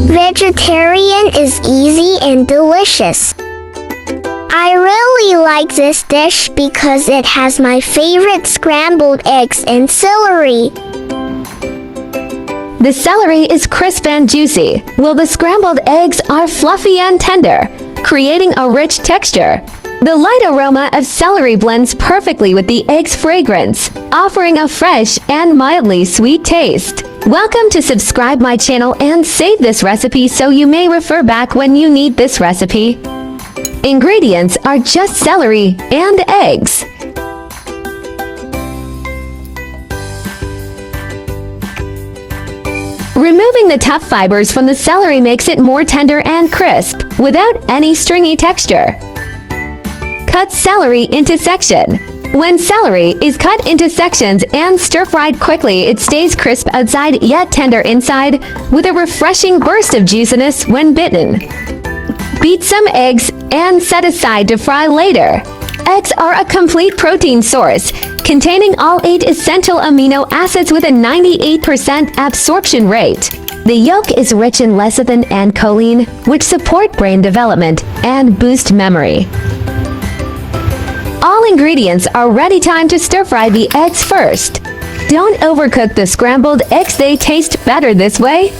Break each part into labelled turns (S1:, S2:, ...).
S1: Vegetarian is easy and delicious. I really like this dish because it has my favorite scrambled eggs and celery.
S2: The celery is crisp and juicy, while the scrambled eggs are fluffy and tender, creating a rich texture. The light aroma of celery blends perfectly with the egg's fragrance, offering a fresh and mildly sweet taste. Welcome to subscribe my channel and save this recipe so you may refer back when you need this recipe. Ingredients are just celery and eggs. Removing the tough fibers from the celery makes it more tender and crisp, without any stringy texture. Cut celery into sections. When celery is cut into sections and stir-fried quickly, it stays crisp outside yet tender inside, with a refreshing burst of juiciness when bitten. Beat some eggs and set aside to fry later. Eggs are a complete protein source, containing all 8 essential amino acids with a 98% absorption rate. The yolk is rich in lecithin and choline, which support brain development and boost memory. All ingredients are ready. Time to stir-fry the eggs first. Don't overcook the scrambled eggs, they taste better this way.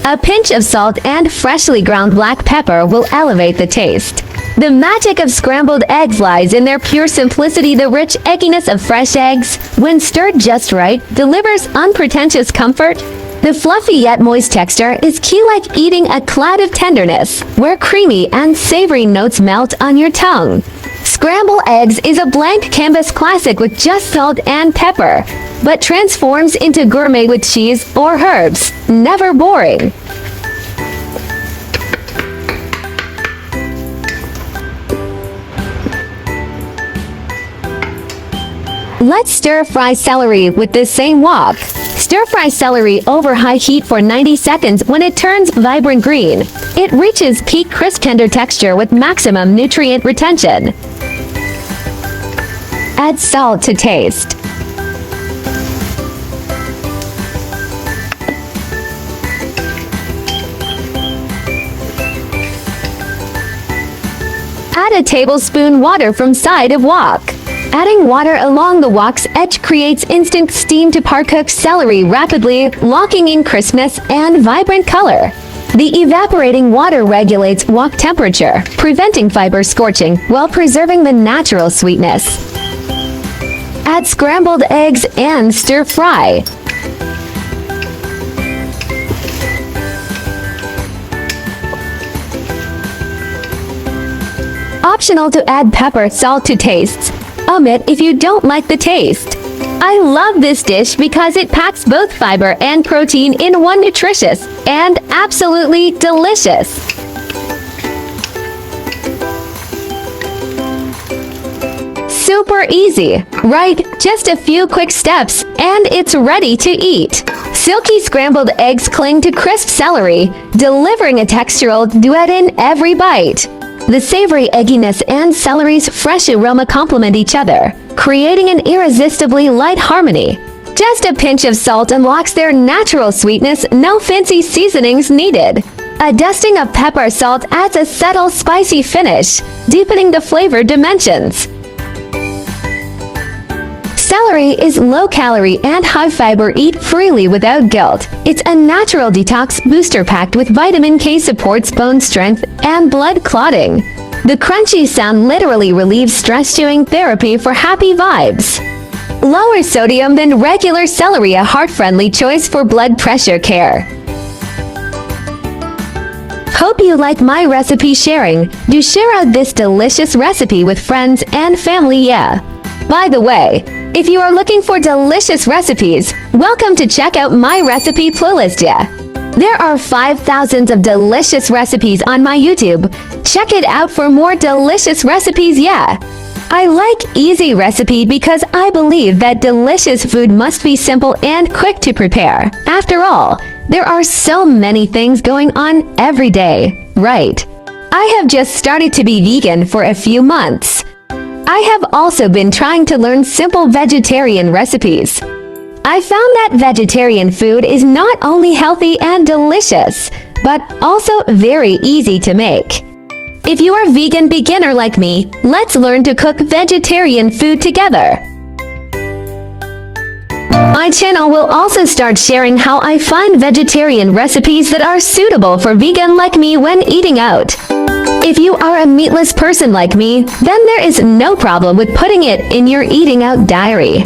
S2: A pinch of salt and freshly ground black pepper will elevate the taste. The magic of scrambled eggs lies in their pure simplicity. The rich egginess of fresh eggs, when stirred just right, delivers unpretentious comfort. The fluffy yet moist texture is key, like eating a cloud of tenderness, where creamy and savory notes melt on your tongue. Scrambled eggs is a blank canvas classic with just salt and pepper, but transforms into gourmet with cheese or herbs. Never boring. Let's stir-fry celery with this same wok. Stir-fry celery over high heat for 90 seconds. When it turns vibrant green, it reaches peak crisp tender texture with maximum nutrient retention. Add salt to taste. Add a tablespoon water from side of wok. Adding water along the wok's edge creates instant steam to par-cook celery rapidly, locking in crispness and vibrant color. The evaporating water regulates wok temperature, preventing fiber scorching while preserving the natural sweetness. Add scrambled eggs and stir-fry. Optional to add pepper, salt to taste. Omit if you don't like the taste. I love this dish because it packs both fiber and protein in one, nutritious and absolutely delicious. Super easy, right? Just a few quick steps and it's ready to eat. Silky scrambled eggs cling to crisp celery, delivering a textural duet in every bite. The savory egginess and celery's fresh aroma complement each other, creating an irresistibly light harmony. Just a pinch of salt unlocks their natural sweetness, no fancy seasonings needed. A dusting of pepper salt adds a subtle spicy finish, deepening the flavor dimensions. Celery is low-calorie and high-fiber. Eat freely without guilt. It's a natural detox booster packed with vitamin K, supports bone strength and blood clotting. The crunchy sound literally relieves stress. Chewing therapy for happy vibes. Lower sodium than regular celery, a heart-friendly choice for blood pressure care. Hope you like my recipe sharing. Do share out this delicious recipe with friends and family, yeah. By the way, if you are looking for delicious recipes, welcome to check out my recipe playlist, yeah. There are 5,000 of delicious recipes on my YouTube. Check it out for more delicious recipes, yeah. I like easy recipe because I believe that delicious food must be simple and quick to prepare. After all, there are so many things going on every day, right? I have just started to be vegan for a few months. I have also been trying to learn simple vegetarian recipes. I found that vegetarian food is not only healthy and delicious, but also very easy to make. If you are a vegan beginner like me, let's learn to cook vegetarian food together. My channel will also start sharing how I find vegetarian recipes that are suitable for vegan like me when eating out. If you are a meatless person like me, then there is no problem with putting it in your eating out diary.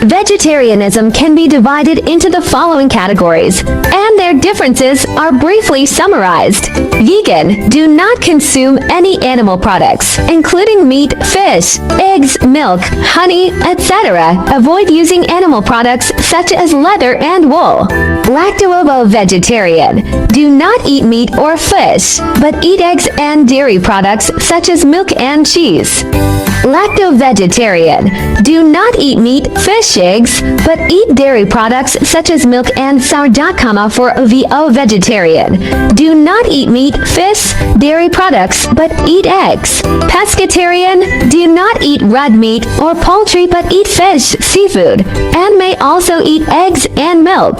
S2: Vegetarianism can be divided into the following categories, and their differences are briefly summarized. Vegan, do not consume any animal products, including meat, fish, eggs, milk, honey, etc. Avoid using animal products such as leather and wool. Lacto-vegetarian, do not eat meat or fish, but eat eggs and dairy products such as milk and cheese. Lacto-vegetarian, do not eat meat, fish, eggs, but eat dairy products such as milk and sourdough. For vegetarian, do not eat meat, fish, dairy products, but eat eggs. Pescatarian, do not eat red meat or poultry but eat fish, seafood, and may also eat eggs and milk.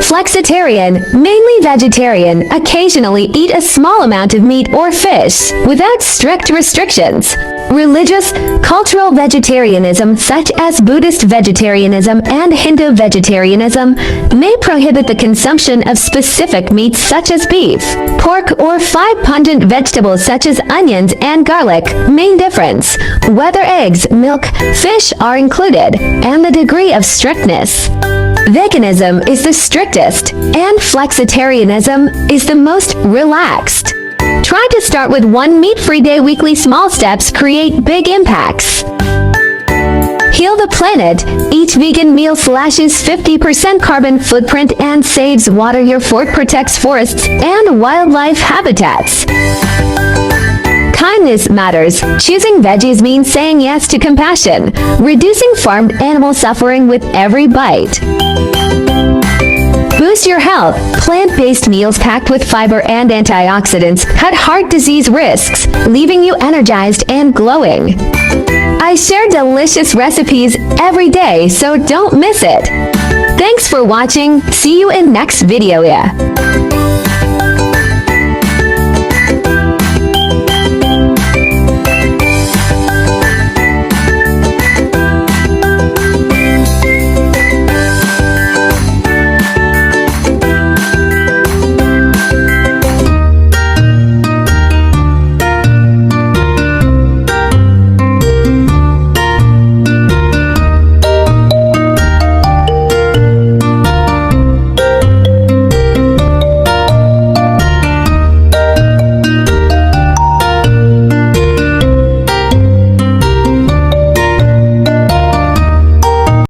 S2: Flexitarian, mainly vegetarian, occasionally eat a small amount of meat or fish, without strict restrictions. Religious, cultural vegetarianism such as Buddhist vegetarianism and Hindu vegetarianism may prohibit the consumption of specific meats such as beef, pork, or 5 pungent vegetables such as onions and garlic. Main difference: whether eggs, milk, fish are included, and the degree of strictness. Veganism is the strictest, and flexitarianism is the most relaxed. Try to start with 1 meat-free day. Weekly small steps create big impacts. Heal the planet. Each vegan meal slashes 50% carbon footprint and saves water. Your fork protects forests and wildlife habitats. Kindness matters. Choosing veggies means saying yes to compassion, reducing farmed animal suffering with every bite. Boost your health. Plant-based meals packed with fiber and antioxidants cut heart disease risks, leaving you energized and glowing. I share delicious recipes every day, so don't miss it. Thanks for watching. See you in next video.